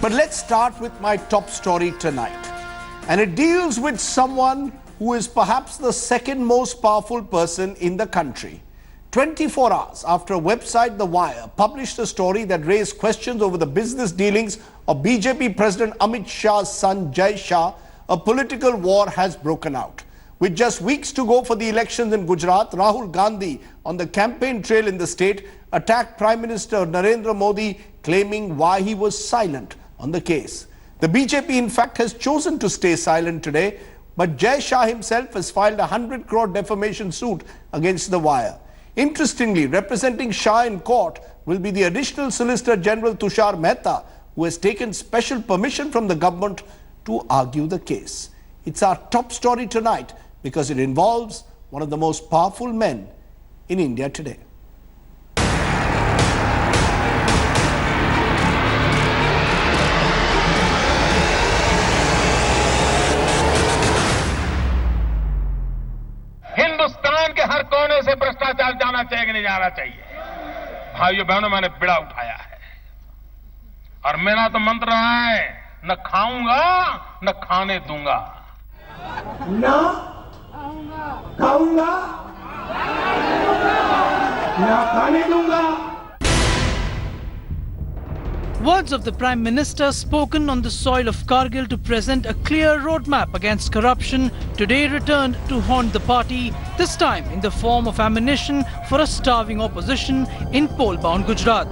But let's start with my top story tonight. And it deals with someone who is perhaps the second most powerful person in the country. 24 hours after a website, The Wire, published a story that raised questions over the business dealings of BJP President Amit Shah's son Jay Shah, a political war has broken out. With just weeks to go for the elections in Gujarat, Rahul Gandhi, on the campaign trail in the state, attacked Prime Minister Narendra Modi, claiming why he was silent on the case. The BJP, in fact, has chosen to stay silent today, but Jay Shah himself has filed a 100 crore defamation suit against The Wire. Interestingly, representing Shah in court will be the additional Solicitor General Tushar Mehta, who has taken special permission from the government to argue the case. It's our top story tonight because it involves one of the most powerful men in India today. Hindustan के हर कोने से भ्रष्टाचार जाना चाहिए कि नहीं जाना चाहिए? भाइयों बहनों, मैंने बिड़ा उठाया है और मेरा तो मंत्र रहा है, न खाऊंगा न खाने दूंगा। न खाऊंगा न खाने दूंगा। Words of the Prime Minister spoken on the soil of Kargil to present a clear roadmap against corruption today returned to haunt the party, this time in the form of ammunition for a starving opposition in poll-bound Gujarat.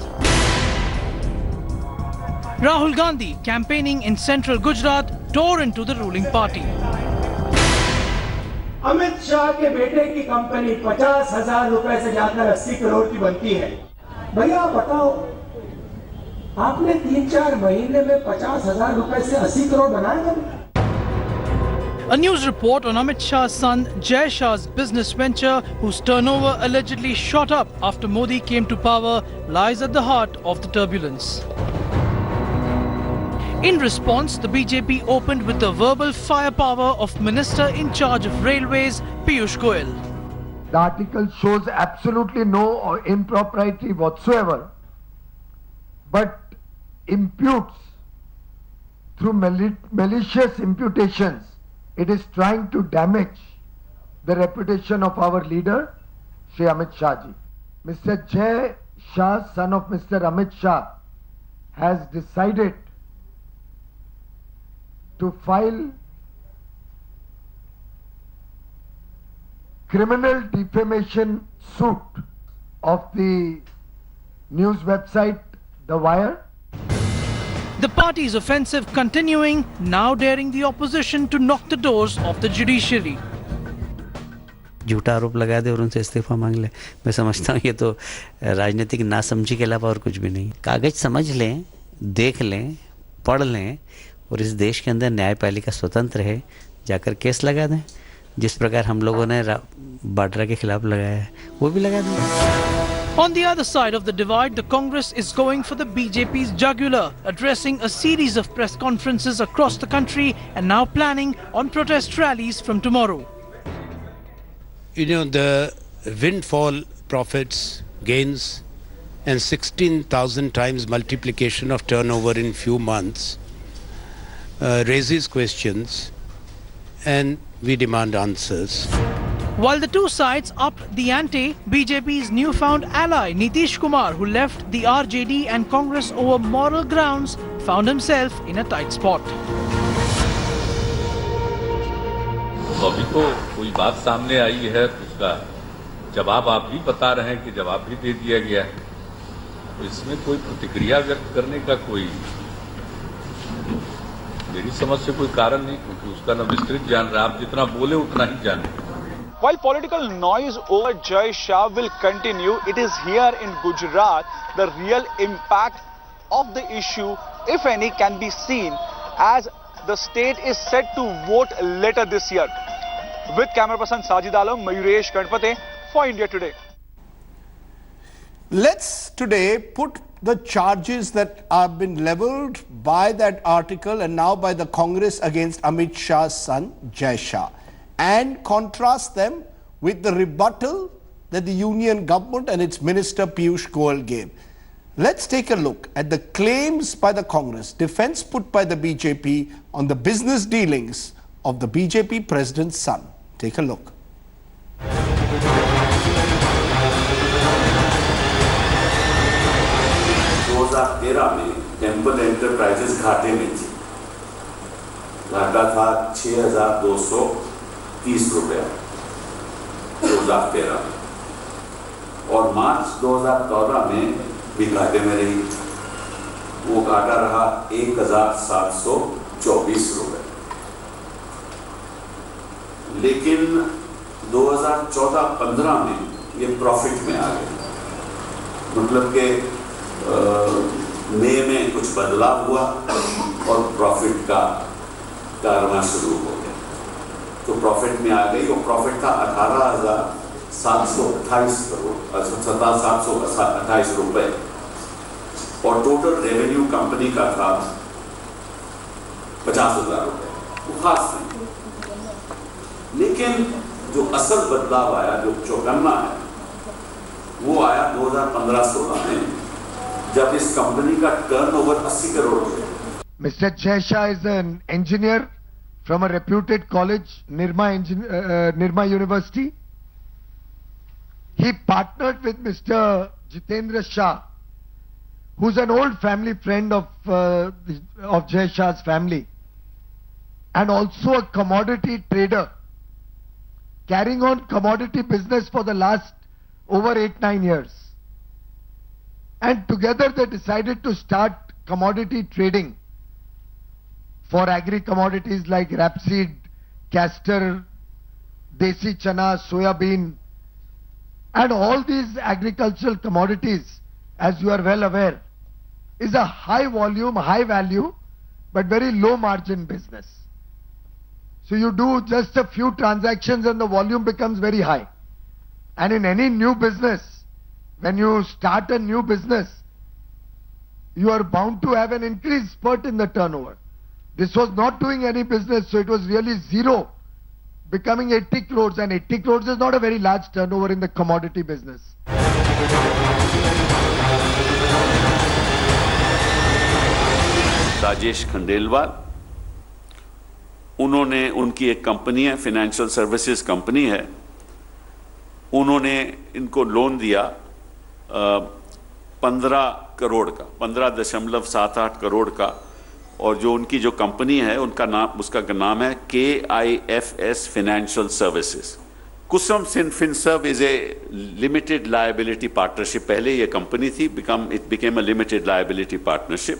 Rahul Gandhi, campaigning in central Gujarat, tore into the ruling party. Amit Shah के बेटे की company 50,000 रुपए से जाकर 80 करोड़ की बनती है। भैया बताओ, आपने 3-4 महीने में 50,000 रुपए से 80 करोड़ बनाए कभी? A news report on Amit Shah's son Jay Shah's business venture, whose turnover allegedly shot up after Modi came to power, lies at the heart of the turbulence. In response, the BJP opened with the verbal firepower of Minister in charge of Railways, Piyush Goyal. The article shows absolutely no impropriety whatsoever, but imputes through malicious imputations. It is trying to damage the reputation of our leader, Jay Amit Shah ji. Mr. Jay Shah, son of Mr. Amit Shah, has decided to file criminal defamation suit of the news website The Wire. The party's offensive continuing, now daring the opposition to knock the doors of the judiciary. झूठा आरोप लगा दे और उनसे इस्तीफा मांग ले, मैं समझता हूँ ये तो राजनीतिक नासमझी के अलावा और कुछ भी नहीं। कागज समझ लें, देख लें, पढ़ लें और इस देश के अंदर न्यायपालिका स्वतंत्र है, जाकर केस लगा दें। जिस प्रकार हम लोगों ने बाड्रा के खिलाफ लगाया है, वो भी लगा दें। On the other side of the divide, the Congress is going for the BJP's jugular, addressing a series of press conferences across the country and now planning on protest rallies from tomorrow. You know, the windfall profits, gains and 16,000 times multiplication of turnover in few months raises questions, and we demand answers. While the two sides upped the ante, BJP's newfound ally Nitish Kumar, who left the RJD and Congress over moral grounds, found himself in a tight spot. अभी तो कोई बात सामने आई है, उसका जवाब आप भी बता रहे हैं कि जवाब भी दे दिया गया है, तो इसमें कोई प्रतिक्रिया व्यक्त करने का कोई मेरी समझ से कोई कारण नहीं, क्योंकि उसका न विस्तृत जान रहा, आप जितना बोले उतना ही जाने। While political noise over Jay Shah will continue, it is here in Gujarat the real impact of the issue, if any, can be seen as the state is set to vote later this year. With camera person Sajid Alam, Mayuresh Ganpate for India Today. Let's today put the charges that have been leveled by that article and now by the Congress against Amit Shah's son Jay Shah, and contrast them with the rebuttal that the union government and its minister Piyush Goyal gave. Let's take a look at the claims by the Congress, defense put by the BJP on the business dealings of the BJP president's son. Take a look. 2013 में temple enterprises घाटे में थी। घाटा था 6,230 रुपया 2013 में, और मार्च 2014 में भी घाटे में रही। वो घाटा रहा 1,724 रुपये। लेकिन 2014-15 में ये प्रॉफिट में आ गया। मतलब कि मई में कुछ बदलाव हुआ और प्रॉफिट का कारवां शुरू हो गया। तो प्रॉफिट में आ गई और प्रॉफिट था 18,728 करोड़ 728 रुपए, और टोटल रेवेन्यू कंपनी का था 50,000 रुपए। वो खास नहीं, लेकिन जो असल बदलाव आया, जो चौकन्ना है, वो आया 2015-16 में, जब इस कंपनी का टर्नओवर 80 करोड़ हो गया। Mr. Jay Shah is an engineer from a reputed college, Nirma University. He partnered with Mr. Jitendra Shah, who's an old family friend of Jay Shah's family, and also a commodity trader, carrying on commodity business for the last over 8-9 years. And together they decided to start commodity trading for agri commodities like rapeseed, castor, desi chana, soya bean, and all these agricultural commodities, as you are well aware, is a high volume, high value, but very low margin business. So you do just a few transactions and the volume becomes very high. And in any new business, when you start a new business, you are bound to have an increased spurt in the turnover. This was not doing any business, so it was really zero, becoming 80 crores, and 80 crores is not a very large turnover in the commodity business. Rajesh Khandelwal, उन्होंने, उनकी एक company है, financial services company है, उन्होंने इनको loan दिया 15 करोड़ का, 15.78 करोड़ का, और जो उनकी जो कंपनी है उनका नाम, उसका नाम है KIFS financial services. Kusum Finserv is a limited liability partnership. पहले ये कंपनी थी, it became a limited liability partnership,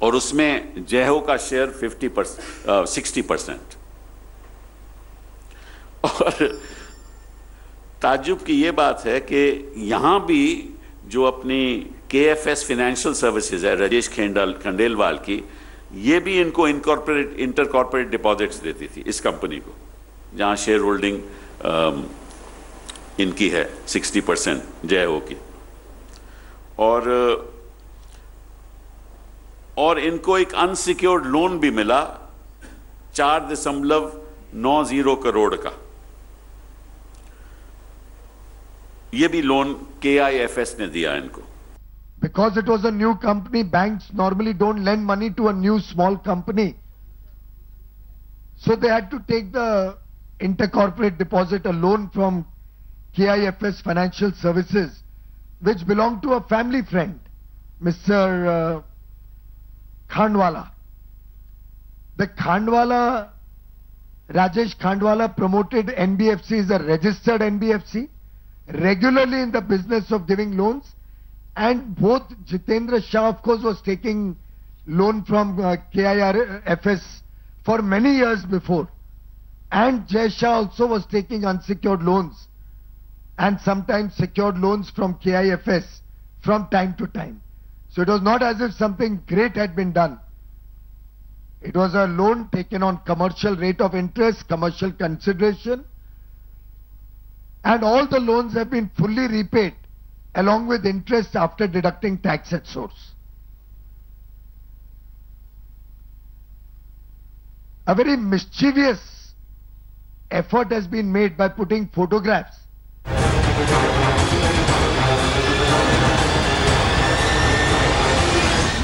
और उसमें जयहो का शेयर 60%। और ताज्जुब की ये बात है कि यहाँ भी जो अपनी KFS फाइनेंशियल सर्विसेज है राजेश खंडेलवाल की, ये भी इनको इंटर कॉर्पोरेट डिपॉजिट्स देती थी इस कंपनी को, जहाँ शेयर होल्डिंग इनकी है 60% जयहो की। और इनको एक अनसिक्योर्ड लोन भी मिला 4.90 करोड़ का। ये भी लोन KIFS ने दिया इनको। Because it was a new company, banks normally don't lend money to a new small company. So they had to take the intercorporate deposit, a loan from KIFS Financial Services, which belonged to a family friend, Mr. Khandwala. The Khandwala, Rajesh Khandwala promoted NBFC as a registered NBFC, regularly in the business of giving loans, and both Jitendra Shah, of course, was taking loan from KIFS for many years before, and Jay Shah also was taking unsecured loans and sometimes secured loans from KIFS from time to time. So it was not as if something great had been done. It was a loan taken on commercial rate of interest, commercial consideration, and all the loans have been fully repaid along with interest after deducting tax at source. A very mischievous effort has been made by putting photographs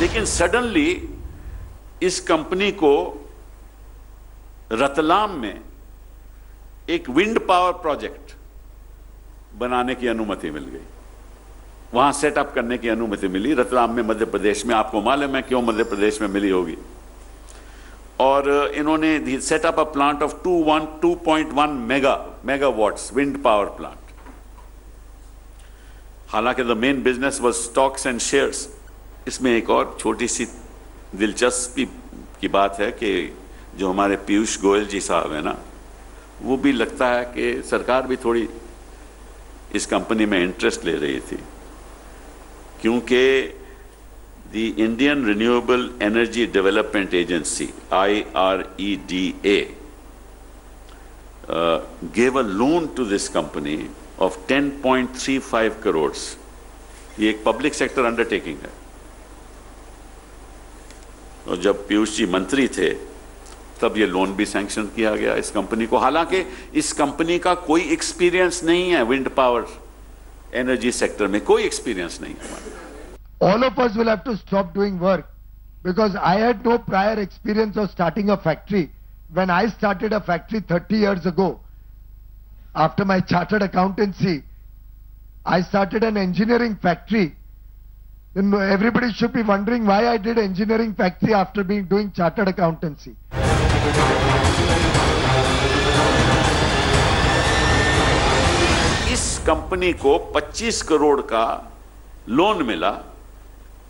लेकिन suddenly इस company को रतलाम में एक wind power project बनाने की अनुमति मिल गई, वहां सेटअप करने की अनुमति मिली रतलाम में, मध्य प्रदेश में। आपको मालूम है क्यों मध्य प्रदेश में मिली होगी। और इन्होंने set up a plant of 2.1 megawatts wind power plant. हालांकि the main business was stocks and shares. इसमें एक और छोटी सी दिलचस्पी की बात है कि जो हमारे पीयूष गोयल जी साहब है ना, वो भी लगता है कि सरकार भी थोड़ी इस कंपनी में इंटरेस्ट ले रही थी, क्योंकि the Indian renewable energy development agency IREDA gave a loan to this company of 10.35 crores. ये एक पब्लिक सेक्टर अंडरटेकिंग है। और जब पीयूष जी मंत्री थे तब ये लोन भी सैंक्शन किया गया इस कंपनी को। हालांकि इस कंपनी का कोई एक्सपीरियंस नहीं है विंड पावर एनर्जी सेक्टर में, कोई एक्सपीरियंस नहीं है। All of us will have to stop doing work because I had no prior experience of starting a factory. When I started a factory 30 years ago, after my chartered accountancy, I started an engineering factory. Then everybody should be wondering why I did engineering factory after doing chartered accountancy. इस company को 25 करोड़ का loan मिला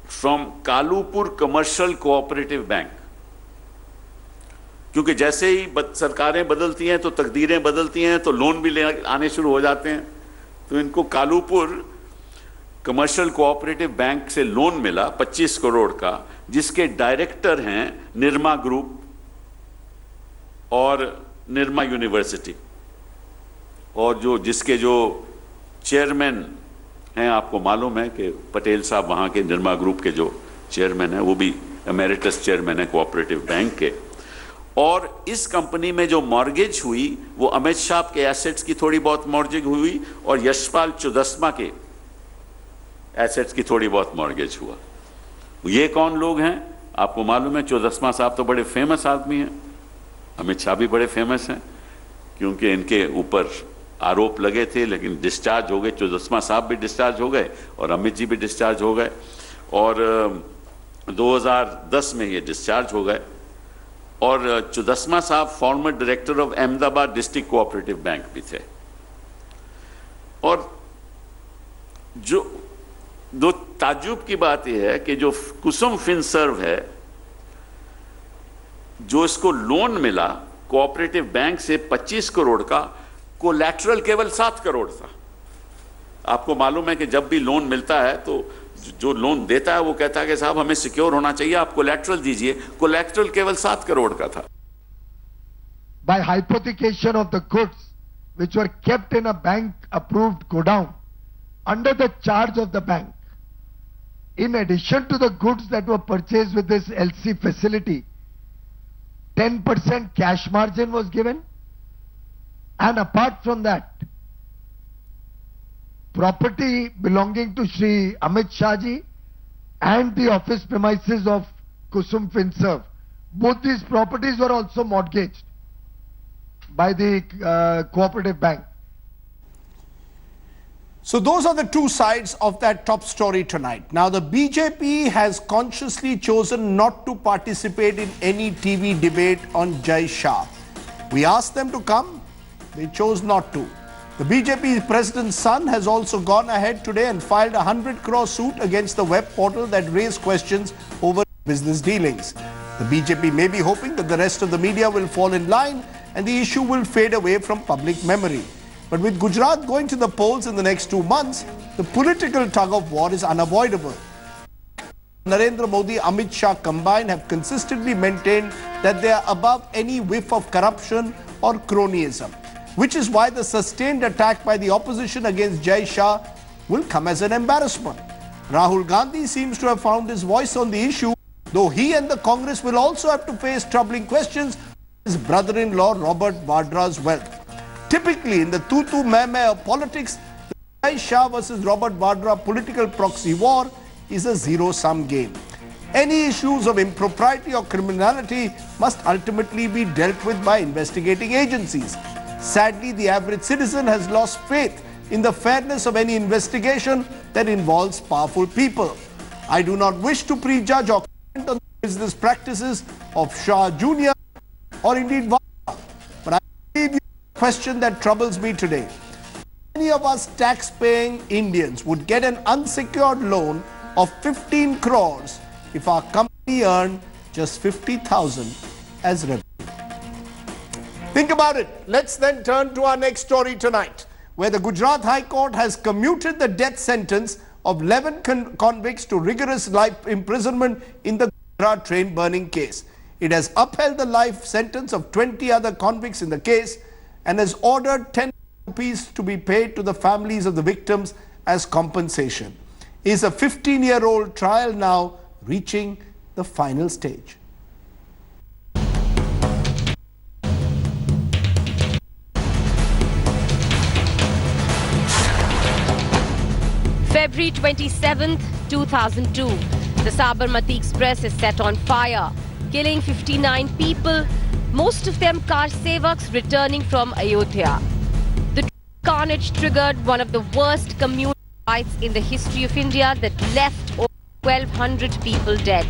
from Kalupur commercial cooperative bank. क्योंकि जैसे ही सरकारें बदलती हैं तो तकदीरें बदलती हैं, तो लोन भी आने शुरू हो जाते हैं। तो इनको कालूपुर कमर्शियल कोऑपरेटिव बैंक से लोन मिला 25 करोड़ का, जिसके डायरेक्टर हैं निर्मा ग्रुप और निर्मा यूनिवर्सिटी, और जिसके जो चेयरमैन हैं, आपको मालूम है कि पटेल साहब वहाँ के निर्मा ग्रुप के जो चेयरमैन हैं, वो भी एमेरिटस चेयरमैन है कोऑपरेटिव बैंक के। और इस कंपनी में जो मॉर्गेज हुई वो अमित शाह के एसेट्स की थोड़ी बहुत मॉर्गेज हुई और यशपाल चुदासमा के एसेट्स की थोड़ी बहुत मॉर्गेज हुआ। ये कौन लोग हैं आपको मालूम है? चुदासमा साहब तो बड़े फेमस आदमी हैं, अमित शाह भी बड़े फेमस हैं, क्योंकि इनके ऊपर आरोप लगे थे लेकिन डिस्चार्ज हो गए। चुदासमा साहब भी डिस्चार्ज हो गए और अमित जी भी डिस्चार्ज हो गए, और 2010 में ये डिस्चार्ज हो गए। और चुदासमा साहब farmer director of Ahmedabad district cooperative bank भी थे। और जो ताज्जुब की बात यह है कि जो कुसुम फिनसर्व है, जो इसको लोन मिला कोऑपरेटिव बैंक से 25 करोड़ का, कोलैटरल केवल 7 करोड़ था। आपको मालूम है कि जब भी लोन मिलता है तो जो लोन देता है वो कहता है कि साहब हमें सिक्योर होना चाहिए, आप कोलैटरल दीजिए। कोलैटरल केवल 7 करोड़ का था। By hypothecation of the goods which were kept in a bank approved godown under the charge of the bank, in addition to the goods that were purchased with this LC facility, 10% cash margin was given, and apart from that, property belonging to Shri Amit Shah ji and the office premises of Kusum Finserve, both these properties were also mortgaged by the cooperative bank. So those are the two sides of that top story tonight. Now the BJP has consciously chosen not to participate in any TV debate on Jay Shah. We asked them to come, they chose not to. The BJP president's son has also gone ahead today and filed a 100 crore suit against the web portal that raised questions over business dealings. The BJP may be hoping that the rest of the media will fall in line and the issue will fade away from public memory. But with Gujarat going to the polls in the next 2 months, the political tug of war is unavoidable. Narendra Modi, Amit Shah combined have consistently maintained that they are above any whiff of corruption or cronyism, which is why the sustained attack by the opposition against Jay Shah will come as an embarrassment. Rahul Gandhi seems to have found his voice on the issue, though he and the Congress will also have to face troubling questions his brother-in-law Robert Vadra's wealth. Typically, in the tu-tu meh-meh of politics, the Jay Shah versus Robert Vadra political proxy war is a zero-sum game. Any issues of impropriety or criminality must ultimately be dealt with by investigating agencies. Sadly, the average citizen has lost faith in the fairness of any investigation that involves powerful people. I do not wish to prejudge or comment on the business practices of Shah Jr. or indeed Wada, but I believe the question that troubles me today. Many of us tax-paying Indians would get an unsecured loan of 15 crores if our company earned just 50,000 as revenue. Think about it. Let's then turn to our next story tonight, where the Gujarat High Court has commuted the death sentence of 11 convicts to rigorous life imprisonment in the Gujarat train burning case. It has upheld the life sentence of 20 other convicts in the case and has ordered 10 rupees to be paid to the families of the victims as compensation. Is a 15-year-old trial now reaching the final stage? February 27th, 2002. The Sabarmati Express is set on fire, killing 59 people, most of them car sevaks returning from Ayodhya. The carnage triggered one of the worst communal fights in the history of India that left over 1,200 people dead.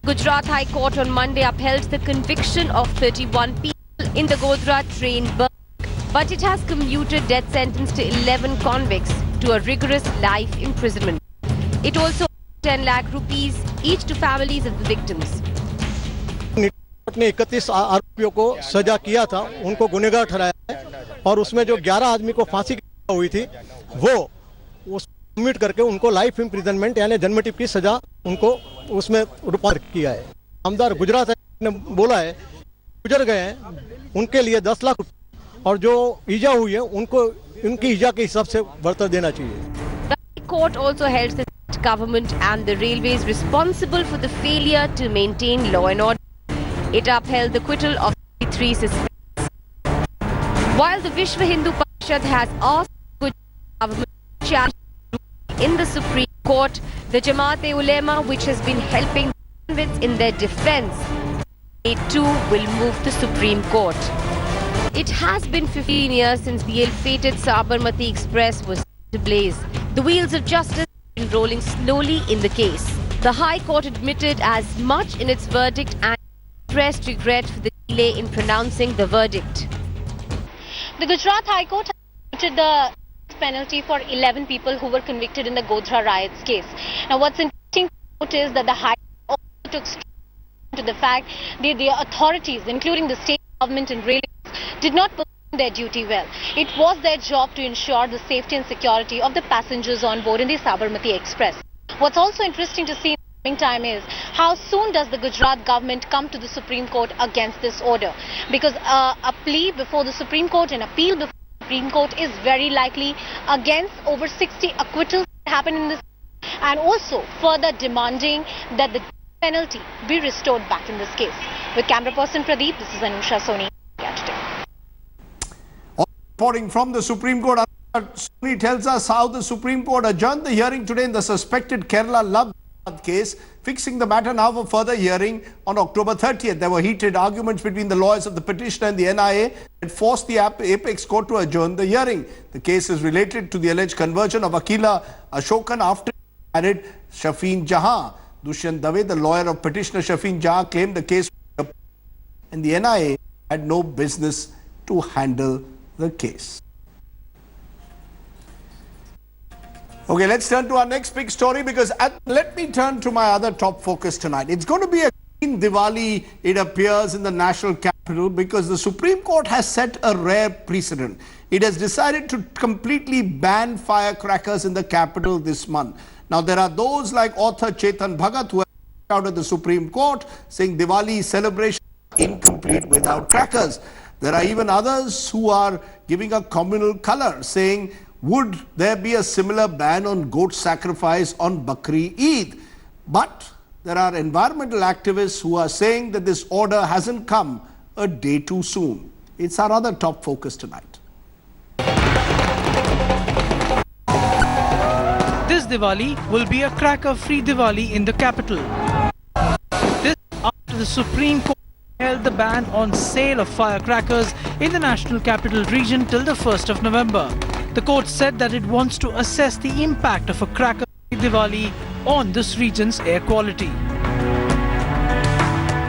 Gujarat High Court on Monday upheld the conviction of 31 people in the Godhra train burning, but it has commuted death sentence to 11 convicts to a rigorous life imprisonment. It also 10 lakh rupees each to families of the victims. Court ने 31 आरोपियों को सजा किया था, उनको गुनहगार ठहराया है और उसमें जो 11 आदमी को फांसी की सजा हुई थी वो सबमिट करके उनको लाइफ इम्प्रिजनमेंट यानी जन्मठीप की सजा उनको उसमें रूपांतरित किया है। आमदार गुजरात ने बोला है गुजर गए हैं उनके लिए 10 लाख और जो ईजा हुई है उनको उनकी ईजा के हिसाब से बढ़तर देना चाहिए। The court also held the government and the railways responsible for the failure to maintain law and order. It upheld the acquittal of 3 suspects. While the Vishwa Hindu Parishad has asked the government to challenge in the Supreme Court, the Jamaat-e-Ulema, which has been helping the convicts in their defense, it too will move the Supreme Court. It has been 15 years since the ill-fated Sabarmati Express was ablaze. The wheels of justice have been rolling slowly in the case. The High Court admitted as much in its verdict and expressed regret for the delay in pronouncing the verdict. The Gujarat High Court has commuted the penalty for 11 people who were convicted in the Godhra riots case. Now, what's interesting to note is that the High Court also took strong to the fact that the authorities, including the state government and railways, did not perform their duty well. It was their job to ensure the safety and security of the passengers on board in the Sabarmati Express. What's also interesting to see in the coming time is how soon does the Gujarat government come to the Supreme Court against this order, because a plea before the Supreme Court and appeal before the Supreme Court is very likely against over 60 acquittals that happen in this, and also further demanding that the penalty be restored back in this case. With camera person Pradeep, this is Anusha Soni. Reporting from the Supreme Court, Soni tells us how the Supreme Court adjourned the hearing today in the suspected Kerala love case, fixing the matter now for further hearing on October 30th. There were heated arguments between the lawyers of the petitioner and the NIA that forced the Apex Court to adjourn the hearing. The case is related to the alleged conversion of Akila Ashokan after he married Shafeen Jahan. Dushyant Dave, the lawyer of petitioner Shafeen Jahan, claimed the case and the NIA had no business to handle the case. Okay, let's turn to our next big story, because let me turn to my other top focus tonight. It's going to be a green Diwali, it appears, in the national capital, because the Supreme Court has set a rare precedent. It has decided to completely ban firecrackers in the capital this month. Now, there are those like author Chetan Bhagat who have out at the Supreme Court saying Diwali celebration is incomplete without crackers. There are even others who are giving a communal color, saying, would there be a similar ban on goat sacrifice on Bakri Eid? But there are environmental activists who are saying that this order hasn't come a day too soon. It's our other top focus tonight. This Diwali will be a cracker-free Diwali in the capital. the Supreme Court held the ban on sale of firecrackers in the National Capital Region till the 1st of November. The court said that it wants to assess the impact of a cracker Diwali on this region's air quality.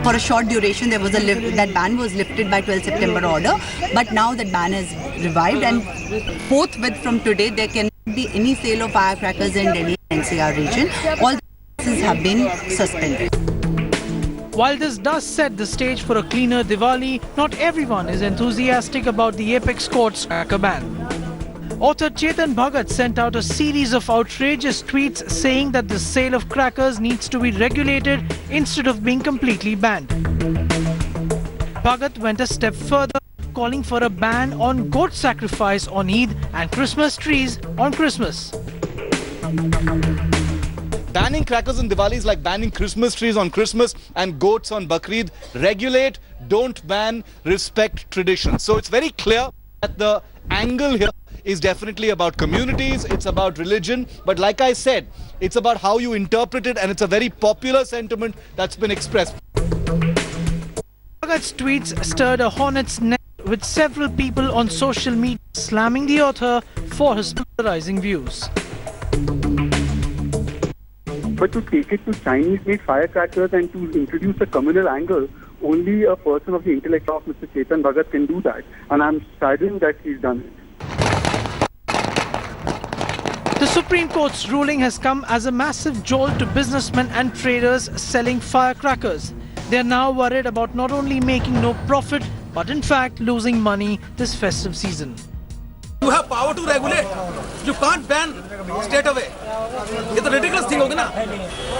For a short duration, there was that ban was lifted by 12 September order, but now that ban is revived, and forthwith from today, there cannot be any sale of firecrackers in Delhi NCR region. All the licenses have been suspended. While this does set the stage for a cleaner Diwali, not everyone is enthusiastic about the apex court's cracker ban. Author Chetan Bhagat sent out a series of outrageous tweets saying that the sale of crackers needs to be regulated instead of being completely banned. Bhagat went a step further, calling for a ban on goat sacrifice on Eid and Christmas trees on Christmas. Banning crackers on Diwali is like banning Christmas trees on Christmas and goats on Bakrid. Regulate, don't ban, respect tradition. So it's very clear that the angle here is definitely about communities, it's about religion, but like I said, it's about how you interpret it, and it's a very popular sentiment that's been expressed. Bhagat's tweets stirred a hornet's nest, with several people on social media slamming the author for his polarizing views. But to take it to Chinese-made firecrackers and to introduce a communal angle, only a person of the intellect of Mr. Chetan Bhagat can do that. And I'm saddened that he's done it. The Supreme Court's ruling has come as a massive jolt to businessmen and traders selling firecrackers. They are now worried about not only making no profit, but in fact losing money this festive season. You have power to regulate. You can't ban straight away. It's a ridiculous thing होगी ना.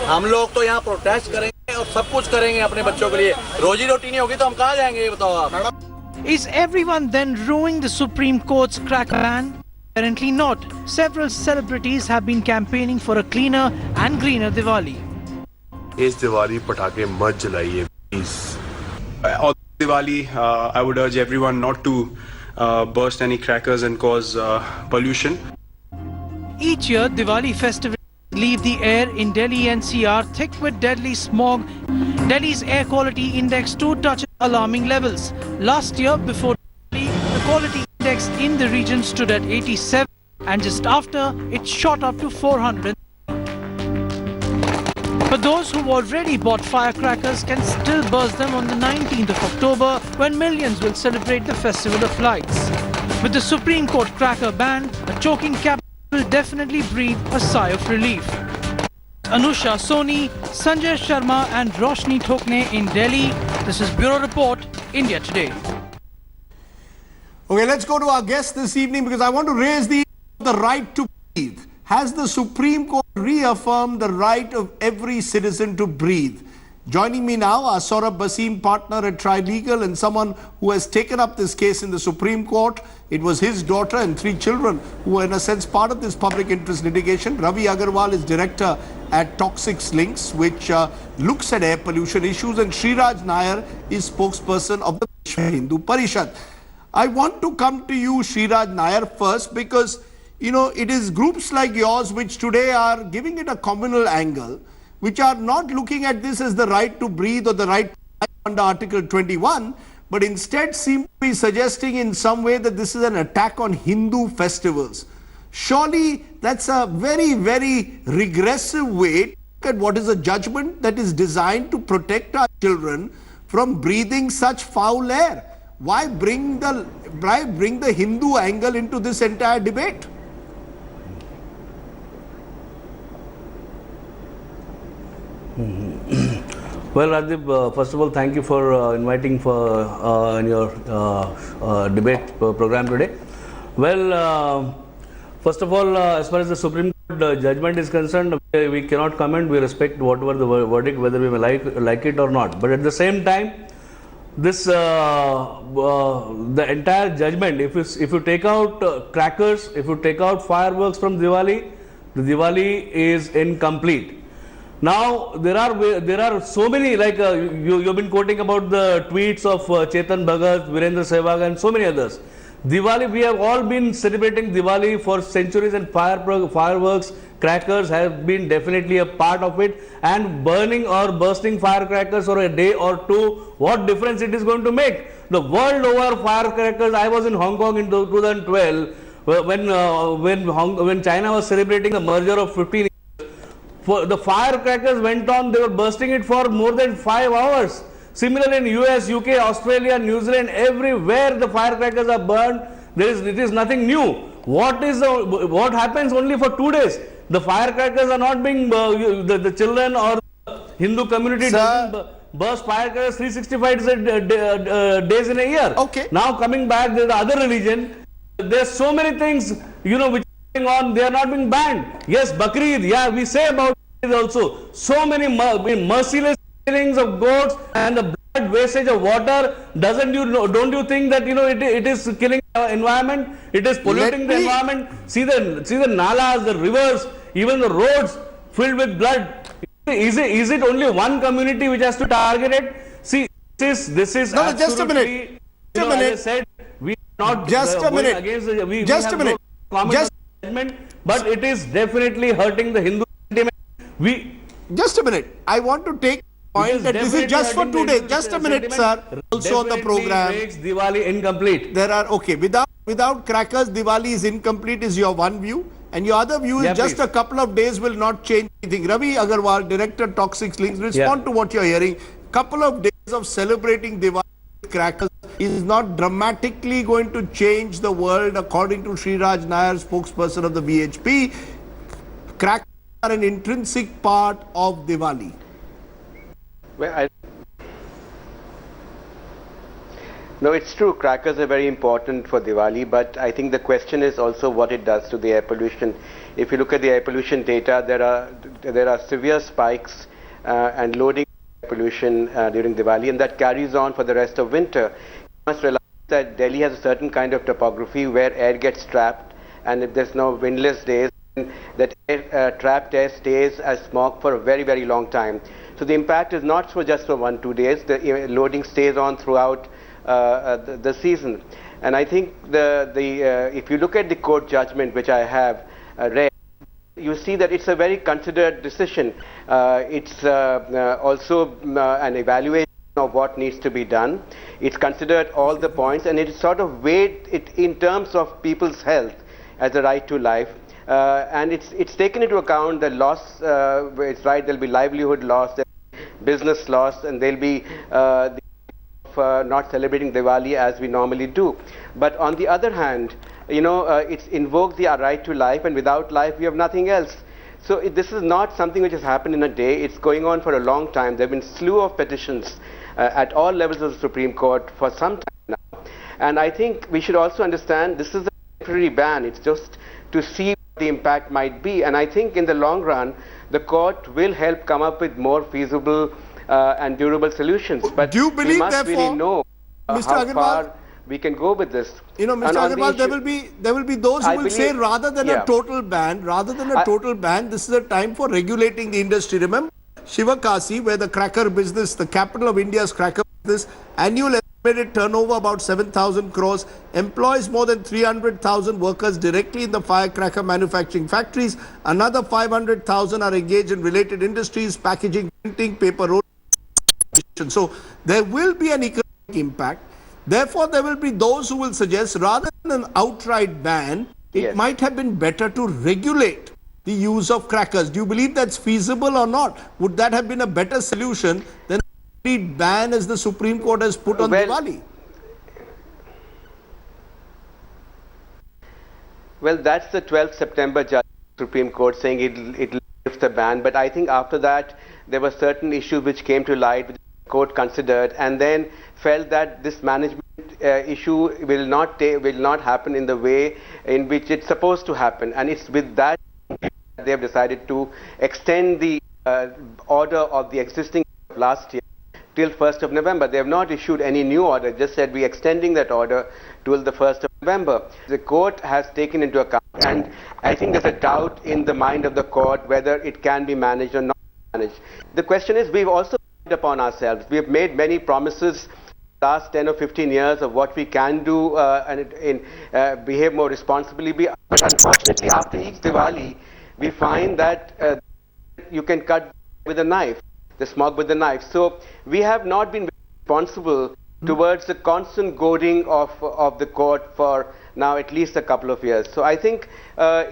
हम लोग तो यहाँ protest करेंगे और सब कुछ करेंगे अपने बच्चों के लिए. रोजी रोटी नहीं होगी तो हम कहाँ जाएंगे ये बताओ आप. Is everyone then ruining the Supreme Court's cracker ban? Apparently not. Several celebrities have been campaigning for a cleaner and greener Diwali. इस दिवाली पटाखे मत जलाइए please. On Diwali, I would urge everyone not to burst any crackers and cause pollution. Each year, Diwali festivities leave the air in Delhi NCR thick with deadly smog. Delhi's air quality index too touches alarming levels. Last year, before Diwali, the quality index in the region stood at 87, and just after, it shot up to 400. But those who already bought firecrackers can still burst them on the 19th of October, when millions will celebrate the Festival of Lights. With the Supreme Court cracker ban, a choking capital will definitely breathe a sigh of relief. Anusha Soni, Sanjay Sharma and Roshni Thokne in Delhi. This is Bureau Report, India Today. Okay, let's go to our guest this evening because I want to raise the right to breathe. Has the Supreme Court reaffirmed the right of every citizen to breathe? Joining me now are Saurabh Basim, partner at Trilegal and someone who has taken up this case in the Supreme Court. It was his daughter and 3 children who were in a sense part of this public interest litigation. Ravi Agarwal is director at Toxics Links, which looks at air pollution issues, and Sriraj Nair is spokesperson of the Vishwa Hindu Parishad. I want to come to you, Sriraj Nair, first because you know, it is groups like yours which today are giving it a communal angle, which are not looking at this as the right to breathe or the right to life under Article 21, but instead seem to be suggesting in some way that this is an attack on Hindu festivals. Surely that's a very, very regressive way to look at what is a judgment that is designed to protect our children from breathing such foul air. Why bring the Hindu angle into this entire debate? Well, Rajdeep, first of all, thank you for inviting for in your debate program today. Well, first of all, as far as the Supreme Court judgment is concerned, we cannot comment. We respect whatever the verdict, whether we may like it or not. But at the same time, this the entire judgment, if you take out crackers, if you take out fireworks from Diwali, the Diwali is incomplete. Now there are so many, like you've been quoting about the tweets of Chetan Bhagat, Virendra Sehwag and so many others. Diwali, we have all been celebrating Diwali for centuries, and fireworks, crackers have been definitely a part of it, and burning or bursting firecrackers for a day or two, what difference it is going to make? The world over firecrackers, I was in Hong Kong in 2012 when China was celebrating the merger of 15 years. The firecrackers went on, they were bursting it for more than 5 hours. Similarly in US, UK, Australia, New Zealand, everywhere the firecrackers are burned. It is nothing new. What happens only for 2 days? The firecrackers are not being, the children or the Hindu community doesn't burst firecrackers 365 days in a year. Okay. Now coming back, the other religion, there's so many things, which are going on, they are not being banned. Yes, Bakrid, yeah, we say about it also. So many merciless killings of goats and the blood wastage of water. Don't you think that it is killing the environment? It is polluting the environment. See the nalas, the rivers, even the roads filled with blood. Is it only one community which has to target it? See, this is no, just a minute. As I said, we are not just a minute. Against Just a minute. But it is definitely hurting the Hindu sentiment. Just a minute. I want to take point that this is just for 2 days. Just a minute, sir. Also on the program. Makes Diwali incomplete. There are without crackers, Diwali is incomplete is your one view, and your other view is just a couple of days will not change anything. Ravi Agarwal, Director Toxic Links, respond to what you're hearing. Couple of days of celebrating Diwali with crackers is not dramatically going to change the world, according to Sriraj Nair, spokesperson of the VHP. Crackers are an intrinsic part of Diwali. Well, no, it's true. Crackers are very important for Diwali, but I think the question is also what it does to the air pollution. If you look at the air pollution data, there are severe spikes and loading pollution during Diwali, and that carries on for the rest of winter. You must realize that Delhi has a certain kind of topography where air gets trapped, and if there's no windless days, that trapped air stays as smog for a very, very long time. So the impact is not just for 1-2 days. The loading stays on throughout the season. And I think if you look at the court judgment, which I have read, you see that it's a very considered decision. It's also an evaluation of what needs to be done. It's considered all the points, and it sort of weighed it in terms of people's health as a right to life. And it's taken into account the loss. It's right. There'll be livelihood loss, business loss, and there'll be not celebrating Diwali as we normally do. But on the other hand, it's invoked the right to life, and without life we have nothing else. So this is not something which has happened in a day. It's going on for a long time. There have been slew of petitions at all levels of the Supreme Court for some time now. And I think we should also understand this is a temporary ban. It's just to see what the impact might be. And I think in the long run, the court will help come up with more feasible and durable solutions. But do you believe, we must really know how far we can go with this. Mr. Agarwal, there will be those who will say rather than a total ban, this is a time for regulating the industry. Remember Shivakasi, where the cracker business, the capital of India's cracker business, annual estimated turnover about 7,000 crores, employs more than 300,000 workers directly in the firecracker manufacturing factories. Another 500,000 are engaged in related industries, packaging, printing, paper roll. So there will be an economic impact. Therefore, there will be those who will suggest rather than an outright ban, it might have been better to regulate the use of crackers. Do you believe that's feasible or not? Would that have been a better solution than a complete ban as the Supreme Court has put on Diwali? Well, that's the 12th September judge Supreme Court saying it lifts the ban. But I think after that, there were certain issues which came to light, which the court considered, and then felt that this management issue will not happen in the way in which it's supposed to happen. And it's with that they have decided to extend the order of the existing last year till 1st of November. They have not issued any new order, just said we're extending that order till the 1st of November. The court has taken into account, and I think there's a doubt in the mind of the court whether it can be managed or not managed. The question is, we've also put upon ourselves. We have made many promises last 10 or 15 years of what we can do and behave more responsibly. But unfortunately, after each Diwali, we find that you can cut with a knife, the smog with a knife. So we have not been responsible towards the constant goading of the court for now at least a couple of years. So I think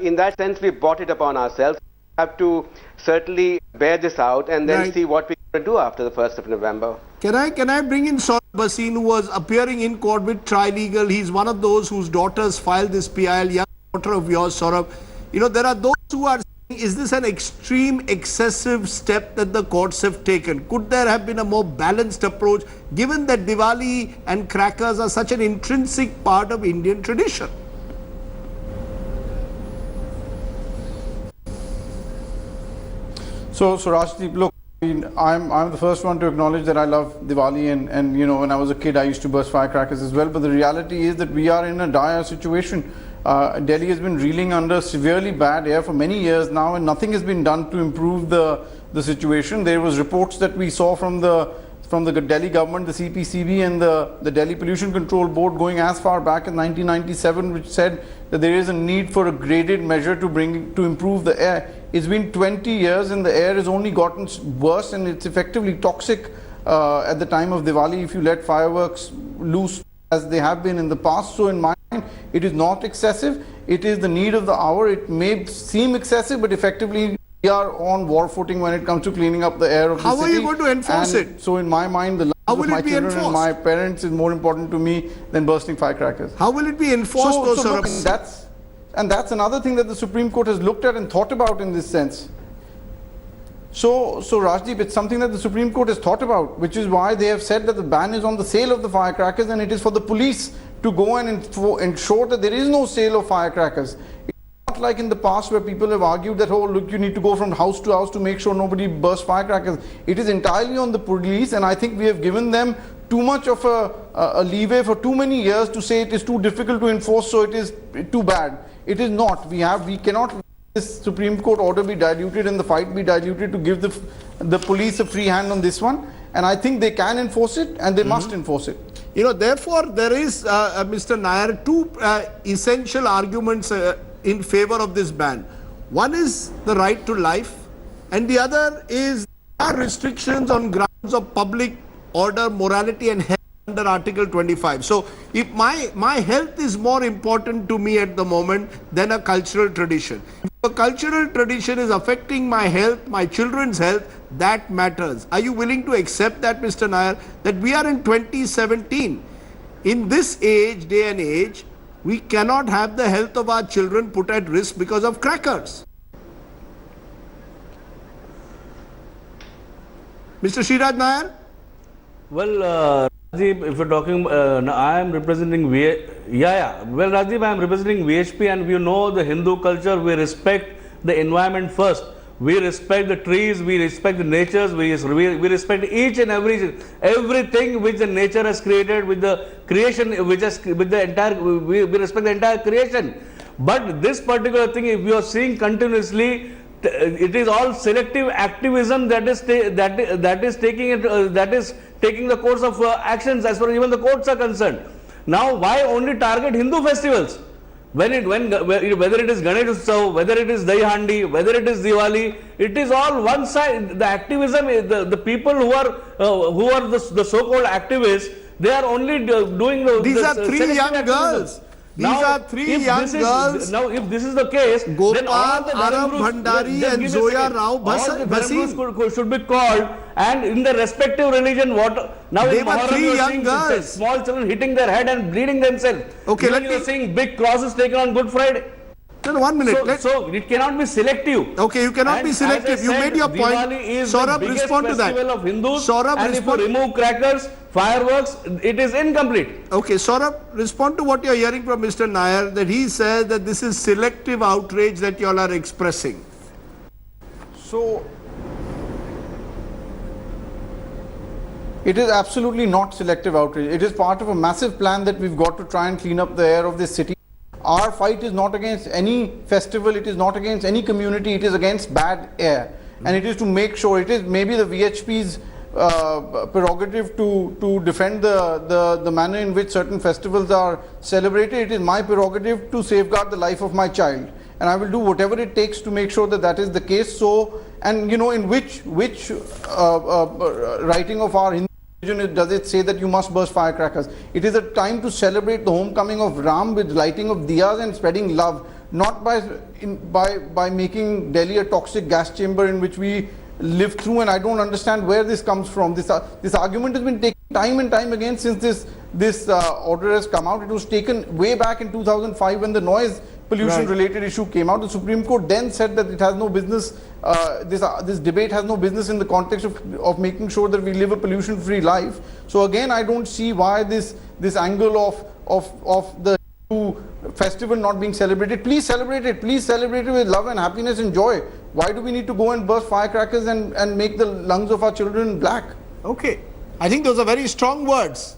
in that sense we brought it upon ourselves. We have to certainly bear this out and then see what we can do after the 1st of November. Can I bring in Saurabh Bhasin, who was appearing in court with Trilegal? He's one of those whose daughters filed this PIL, young daughter of yours, Saurabh. You know, there are those who are saying, is this an extreme, excessive step that the courts have taken? Could there have been a more balanced approach, given that Diwali and crackers are such an intrinsic part of Indian tradition? So Rajdeep, look, I mean, I'm the first one to acknowledge that I love Diwali and you know, when I was a kid I used to burst firecrackers as well, but the reality is that we are in a dire situation. Delhi has been reeling under severely bad air for many years now, and nothing has been done to improve the situation. There was reports that we saw from the Delhi government, the CPCB and the Delhi Pollution Control Board going as far back in 1997, which said that there is a need for a graded measure to improve the air. It's been 20 years and the air has only gotten worse, and it's effectively toxic at the time of Diwali if you let fireworks loose as they have been in the past. So in my mind, it is not excessive. It is the need of the hour. It may seem excessive, but effectively we are on war footing when it comes to cleaning up the air of the city. How are you going to enforce it? So in my mind, the lives of my children and my parents is more important to me than bursting firecrackers. How will it be enforced? That's another thing that the Supreme Court has looked at and thought about in this sense. So Rajdeep, it's something that the Supreme Court has thought about, which is why they have said that the ban is on the sale of the firecrackers, and it is for the police to go and ensure that there is no sale of firecrackers. It's not like in the past where people have argued that, oh look, you need to go from house to house to make sure nobody bursts firecrackers. It is entirely on the police, and I think we have given them too much of a leeway for too many years to say it is too difficult to enforce, so it is too bad. It is not. We cannot let this Supreme Court order be diluted and the fight be diluted to give the police a free hand on this one. And I think they can enforce it, and they must enforce it. You know, therefore, there is, Mr. Nair, two essential arguments in favor of this ban. One is the right to life, and the other is there are restrictions on grounds of public order, morality and health under Article 25. So if my health is more important to me at the moment than a cultural tradition. If a cultural tradition is affecting my health, my children's health, that matters. Are you willing to accept that, Mr. Nair, that we are in 2017? In this day and age, we cannot have the health of our children put at risk because of crackers. Mr. Sriraj Nair? Well, Rajiv, if you're talking, I am representing Well, Rajiv, I am representing VHP, and we know the Hindu culture. We respect the environment first. We respect the trees. We respect the natures. We respect each and everything which the nature has created, with the creation, we respect the entire creation. But this particular thing, if you are seeing continuously, it is all selective activism that is taking the course of actions as far as even the courts are concerned. Now, why only target Hindu festivals? Whether it is Ganesh Utsav, whether it is Dahi Handi, whether it is Diwali, it is all one side. The activism, the people who are the so-called activists, they are only doing These are three young girls. These are three young girls. Now, if this is the case, Gopal, then all the Aram Bhandari and Zoya Rao Bhasin should be called, and in the respective religion, now they in were Muharram, three young girls. Small children hitting their head and bleeding themselves. Okay, you are seeing big crosses taken on Good Friday. No, 1 minute. So it cannot be selective. Okay, you cannot be selective. You made your point. Diwali is Saurabh, the biggest respond to that. festival of Hindus, Saurabh, and if you remove crackers, fireworks, it is incomplete. Okay, Saurabh, respond to what you are hearing from Mr. Nair, that he says that this is selective outrage that you all are expressing. So, it is absolutely not selective outrage. It is part of a massive plan that we've got to try and clean up the air of this city. Our fight is not against any festival, it is not against any community, it is against bad air. And it is to make sure, it is maybe the VHP's prerogative to defend the manner in which certain festivals are celebrated. It is my prerogative to safeguard the life of my child. and I will do whatever it takes to make sure that that is the case. So, and you know, in which writing of our Hindu religion does it say that you must burst firecrackers? It is a time to celebrate the homecoming of Ram with lighting of diyas and spreading love, not by making Delhi a toxic gas chamber in which we live through. And I don't understand where this comes from. This argument has been taken time and time again since this order has come out. It was taken way back in 2005 when the noise pollution related issue came out. The Supreme Court then said that it has no business, this debate has no business in the context of making sure that we live a pollution free life. So again, I don't see why this angle of the festival not being celebrated. Please celebrate it with love and happiness and joy. Why do we need to go and burst firecrackers and make the lungs of our children black? Okay, I think those are very strong words.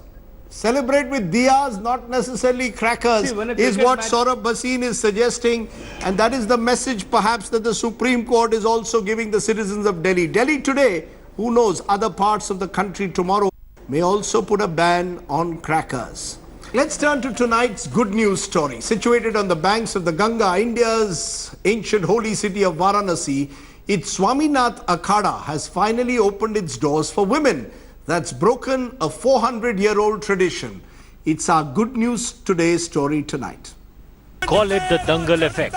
Celebrate with diyas, not necessarily crackers, is what Saurabh Bhasin is suggesting, and that is the message perhaps that the Supreme Court is also giving the citizens of Delhi. Delhi today, who knows, other parts of the country tomorrow may also put a ban on crackers. Let's turn to tonight's good news story. Situated on the banks of the Ganga, India's ancient holy city of Varanasi, its Swaminath Akhada has finally opened its doors for women. That's broken a 400-year-old tradition. It's our good news today story tonight. Call it the Dangal effect.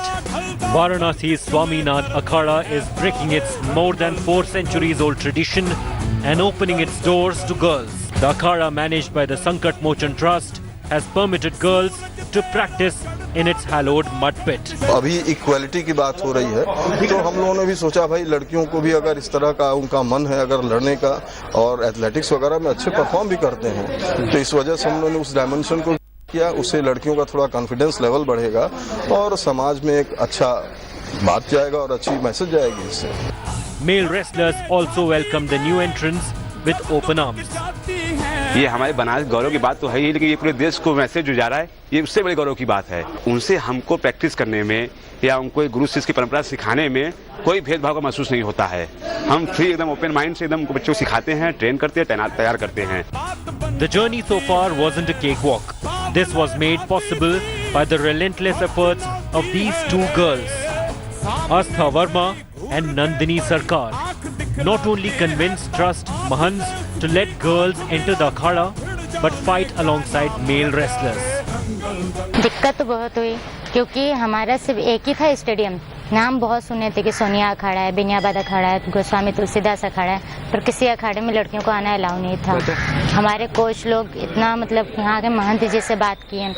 Varanasi's Swaminath Akhada is breaking its more than 4 centuries old tradition and opening its doors to girls. The Akhada, managed by the Sankat Mochan Trust, has permitted girls to practice in its hallowed mud pit. अभी equality की बात हो रही है, तो हम लोगों ने भी सोचा भाई लड़कियों को भी अगर इस तरह का उनका मन है अगर लड़ने का और एथलेटिक्स वगैरह में अच्छे परफॉर्म भी करते हैं, तो इस वजह से हम लोगों ने उस डायमेंशन को किया. उससे लड़कियों का थोड़ा कॉन्फिडेंस लेवल बढ़ेगा और समाज में एक अच्छा बात जाएगा और अच्छी मैसेज जाएगी इससे. Male wrestlers also welcomed the new entrants with open arms. ये हमारे बनारस गौरव की बात तो है ही, लेकिन ये पूरे देश को मैसेज जो जा रहा है, ये उससे बड़ी गौरव की बात है. उनसे हमको प्रैक्टिस करने में या उनको गुरु शिष्य की परंपरा सिखाने में कोई भेदभाव का महसूस नहीं होता है. हम फ्री एकदम ओपन माइंड से एकदम बच्चों को सिखाते हैं, ट्रेन करते हैं, तैयार करते हैं. The journey so far wasn't a cakewalk. This was made possible by the relentless efforts of these two girls, Astha Verma and Nandini Sarkar. Not only convinced Trust Mahants to let girls enter the akhada, but fight alongside male wrestlers. दिक्कत तो बहुत हुई क्योंकि हमारा सिर्फ एक ही था stadium. नाम बहुत सुने थे कि सोनिया अखाड़ा है, बिनियाबाद अखाड़ा है, गोस्वामी तुलसीदास अखाड़ा है, पर किसी अखाड़े में लड़कियों को आना अलाउ नहीं था. हमारे कोच लोग इतना मतलब यहाँ के महंत जी से बात किए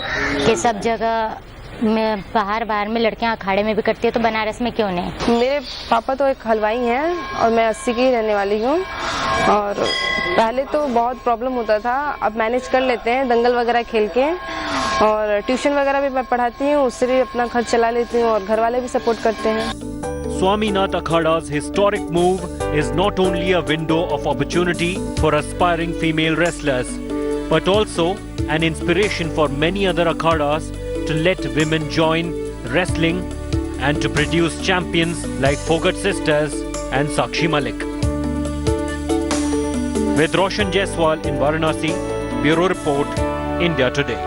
कि सब जगह में बाहर में लड़कियां अखाड़े में भी करती है, तो बनारस में क्यों नहीं. मेरे पापा तो एक हलवाई हैं और मैं 80 की रहने वाली हूँ. और पहले तो बहुत प्रॉब्लम होता था, अब मैनेज कर लेते हैं दंगल वगैरह खेल के. और ट्यूशन वगैरह भी मैं पढ़ाती हूँ, उससे भी अपना खर्च चला लेती हूँ और घर वाले भी सपोर्ट करते हैं. Swaminath Akhada's historic move is not only a window of opportunity for aspiring female wrestlers, but also an inspiration for many other akhadas to let women join wrestling and to produce champions like Phogat sisters and Sakshi Malik. With Roshan Jaiswal in Varanasi, Bureau Report, India Today.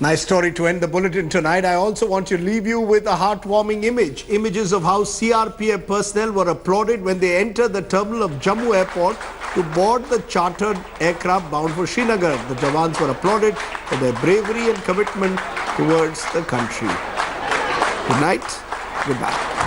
Nice story to end the bulletin tonight. I also want to leave you with a heartwarming image. Images of how CRPF personnel were applauded when they entered the terminal of Jammu Airport to board the chartered aircraft bound for Srinagar. The Jawans were applauded for their bravery and commitment towards the country. Good night. Goodbye.